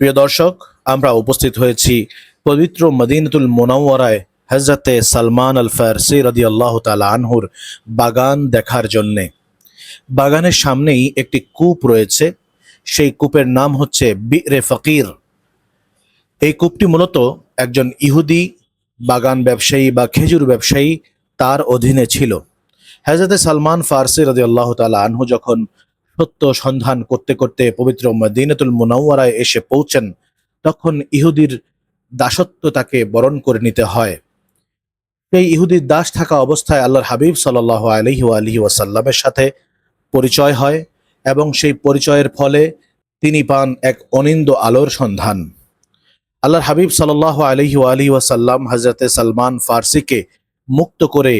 প্রিয় দর্শক, আমরা উপস্থিত হয়েছি পবিত্র মদিনাতুল মুনাওয়ারায় হযরতে সালমান আল ফারসি রাদিয়াল্লাহু তাআলা আনহুর বাগান দেখার জন্যে। বাগানের সামনেই একটি কূপ রয়েছে। সেই কূপের নাম হচ্ছে বি'রে ফকির। এই কূপটি মূলত একজন ইহুদি বাগান ব্যবসায়ী বা খেজুর ব্যবসায়ী তার অধীনে ছিল। হযরতে সালমান ফারসি রাদিয়াল্লাহু তাআলা আনহু যখন সত্য সন্ধান করতে করতে পবিত্র মদিনাতুল মুনাওয়ারায় এসে পৌঁছেন, তখন ইহুদির দাসত্ব তাকে বরণ করে নিতে হয়। সেই ইহুদির দাস থাকা অবস্থায় আল্লাহর হাবিব সাল্লাল্লাহু আলাইহি ওয়াসাল্লামের সাথে পরিচয় হয় এবং সেই পরিচয়ের ফলে তিনি পান এক অনিন্দ আলোর সন্ধান। আল্লাহর হাবিব সাল্লাল্লাহু আলাইহি ওয়াসাল্লাম হযরতে সালমান ফারসিকে মুক্ত করে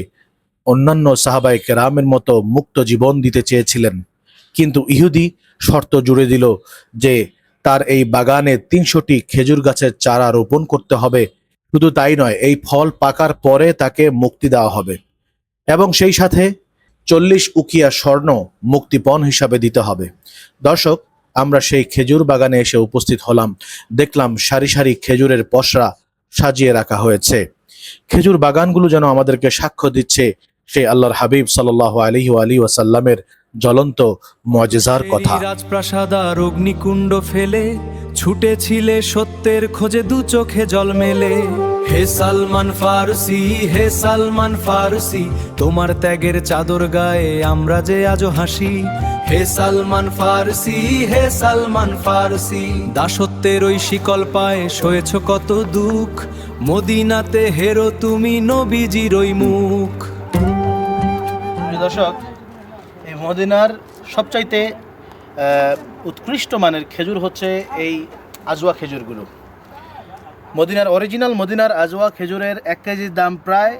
অন্যান্য সাহাবায়ে কেরামের মতো মুক্ত জীবন দিতে চেয়েছিলেন, কিন্তু ইহুদি শর্ত জুড়ে দিল যে তার এই বাগানে ৩০০টি খেজুর গাছের চারা রোপণ করতে হবে। শুধু তাই নয়, এই ফল পাকার পরে তাকে মুক্তি দেওয়া হবে এবং সেই সাথে ৪০ উকিয়া স্বর্ণ মুক্তিপণ হিসাবে দিতে হবে। দর্শক, আমরা সেই খেজুর বাগানে এসে উপস্থিত হলাম। দেখলাম সারি সারি খেজুরের পসরা সাজিয়ে রাখা হয়েছে। খেজুর বাগানগুলো যেন আমাদেরকে সাক্ষ্য দিচ্ছে সেই আল্লাহর হাবিব সাল্লাল্লাহু আলাইহি ওয়াসাল্লামের জ্বলন্ত মুজিজার কথা। রাজপ্রাসাদ আর অগ্নিকুণ্ড ফেলে ছুটেছিলে সত্যের খোঁজে, দু চোখে জল মেলে। হে সালমান ফারসি, হে সালমান ফারসি, তোমার ত্যাগের চাদর গায়ে আমরা যে আজও হাসি। হে সালমান ফারসি, হে সালমান ফারসি, দাসত্বের ওই শিকল পায়ে সয়েছ কত দুঃখ, মদিনাতে হেরো তুমি নবীজির ওই মুখ। দর্শক, এই মদিনার সবচাইতে উৎকৃষ্ট মানের খেজুর হচ্ছে এই আজওয়া খেজুরগুলো। মদিনার আজওয়া খেজুরের 1 কেজির দাম প্রায়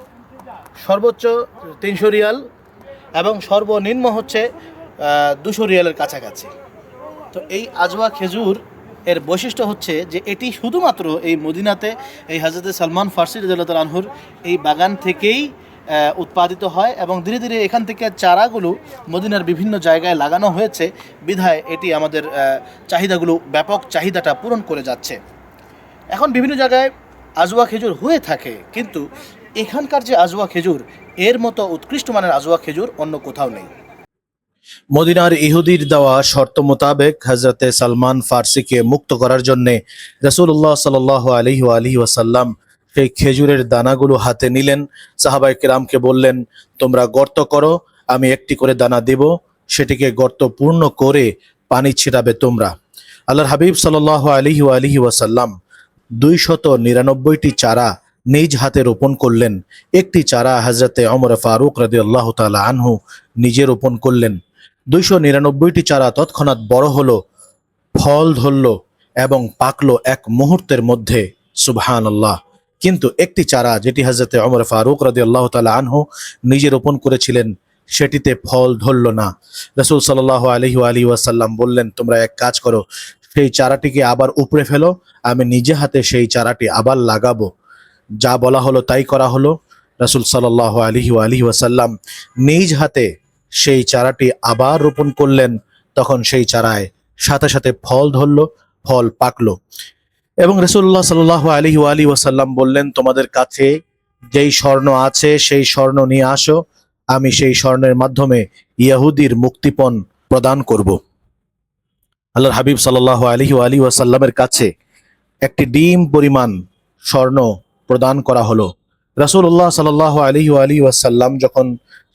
সর্বোচ্চ 300 রিয়াল এবং সর্বনিম্ন হচ্ছে 200 রিয়ালের কাছাকাছি। তো এই আজওয়া খেজুর এর বৈশিষ্ট্য হচ্ছে যে এটি শুধুমাত্র এই মদিনাতে এই হযরতে সালমান ফারসি রাদিয়াল্লাহু তাআলা আনহুর এই বাগান থেকেই উৎপাদিত হয় এবং ধীরে ধীরে এখান থেকে চারাগুলো মদিনার বিভিন্ন জায়গায় লাগানো হয়েছে, বিধায় এটি আমাদের চাহিদাগুলো, ব্যাপক চাহিদাটা পূরণ করে যাচ্ছে। এখন বিভিন্ন জায়গায় আজওয়া খেজুর হয়ে থাকে, কিন্তু এখানকার যে আজওয়া খেজুর, এর মতো উৎকৃষ্ট মানের আজওয়া খেজুর অন্য কোথাও নেই। মদিনার ইহুদির দেওয়া শর্ত মোতাবেক হযরতে সালমান ফারসিকে মুক্ত করার জন্যে রাসূলুল্লাহ সাল্লাল্লাহু আলাইহি ওয়াসাল্লাম সেই খেজুরের দানাগুলো হাতে নিলেন। সাহাবায়ে কেরামকে বললেন, তোমরা গর্ত করো, আমি একটি করে দানা দেব, সেটিকে গর্ত পূর্ণ করে পানি ছিটাবে তোমরা। আল্লাহর হাবিব সাল্লাল্লাহু আলাইহি ওয়াসাল্লাম 299টি চারা নিজ হাতে রোপণ করলেন। একটি চারা হযরতে ওমর ফারুক রাদিয়াল্লাহু তাআলা আনহু নিজে রোপণ করলেন। 299টি চারা তৎক্ষণাৎ বড় হলো, ফল ধরল এবং পাকলো এক মুহূর্তের মধ্যে, সুবহানাল্লাহ। কিন্তু একটি চারা, যেটি হযরতে ওমর ফারুক রাদিয়াল্লাহু তাআলা আনহু নিজে রোপণ করেছিলেন, সেটিতে ফল ধরল না। রাসূল সাল্লাল্লাহু আলাইহি ওয়াসাল্লাম বললেন, তোমরা এক কাজ করো, সেই চারাটিকে আবার উপড়ে ফেলো, আমি নিজে হাতে সেই চারাটি আবার লাগাবো। যা বলা হলো তাই করা হলো। রাসূল সাল্লাল্লাহু আলাইহি ওয়াসাল্লাম নিজ হাতে সেই চারাটি আবার রোপণ করলেন। তখন সেই চারায় সাথে সাথে ফল ধরল, ফল পাকলো এবং রাসূলুল্লাহ সাল্লাল্লাহু আলাইহি ওয়াসাল্লাম বললেন, তোমাদের কাছে যেই স্বর্ণ আছে সেই স্বর্ণ নিয়ে আসো, আমি সেই স্বর্ণের মাধ্যমে ইহুদির মুক্তিপণ প্রদান করব। আল্লাহর হাবিব সাল্লাল্লাহু আলাইহি ওয়াসাল্লামের কাছে একটি ডিম পরিমাণ স্বর্ণ প্রদান করা হলো। রাসূলুল্লাহ সাল্লাল্লাহু আলাইহি ওয়াসাল্লাম যখন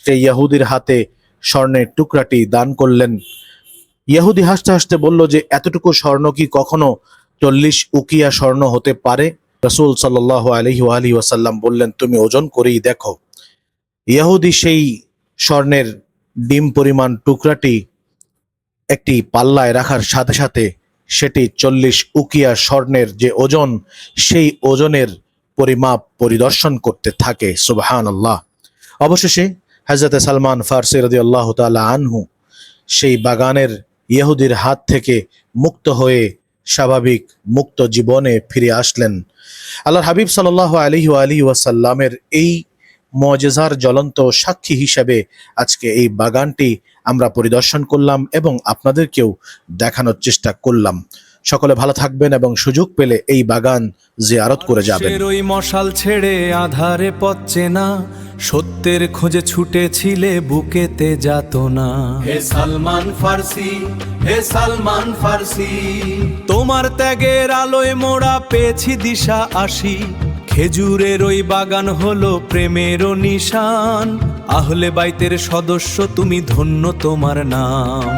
সেই ইহুদির হাতে স্বর্ণের টুকরাটি দান করলেন, ইহুদি হাসতে হাসতে বলল যে এতটুকু স্বর্ণ কি কখনো 40 উকিয়া স্বর্ণ হতে পারে? রাসূল সাল্লাল্লাহু আলাইহি ওয়াসাল্লাম বললেন, তুমি ওজন করেই দেখো। ইহুদি সেই স্বর্ণের ডিম পরিমাণ টুকরাটি একটি পাল্লায় রাখার সাথে সাথে সেটি 40 উকিয়া স্বর্ণের যে ওজন, সেই ওজনের পরিমাপ পরিদর্শন করতে থাকে। সুবহানাল্লাহ। অবশেষে হযরতে সালমান ফারসি রাদিয়াল্লাহু তাআলা আনহু সেই বাগানের ইহুদির হাত থেকে মুক্ত হয়ে স্বাভাবিক মুক্ত জীবনে ফিরে আসলেন। আল্লাহর হাবিব সাল্লাল্লাহু আলাইহি ওয়াসাল্লামের এই মুজিজার জ্বলন্ত সাক্ষী হিসেবে আজকে এই বাগানটি আমরা পরিদর্শন করলাম এবং আপনাদেরকেও দেখানোর চেষ্টা করলাম। সকলে ভালো থাকবেন এবং সুযোগ পেলে এই বাগান জিয়ারত করে যাবেন। আকাশের ওই মশাল ছেড়ে আধারে পথ চেনা, সত্যের খোঁজে ছুটেছিলে বুকেতে যাত না। হে সালমান ফার্সি, হে সালমান ফার্সি, তোমার ত্যাগের আলোয় মোরা পেয়েছি দিশা আসি। খেজুরের ওই বাগান হলো প্রেমেরও নিশান, আহলে বাইতের সদস্য তুমি, ধন্য তোমার নাম।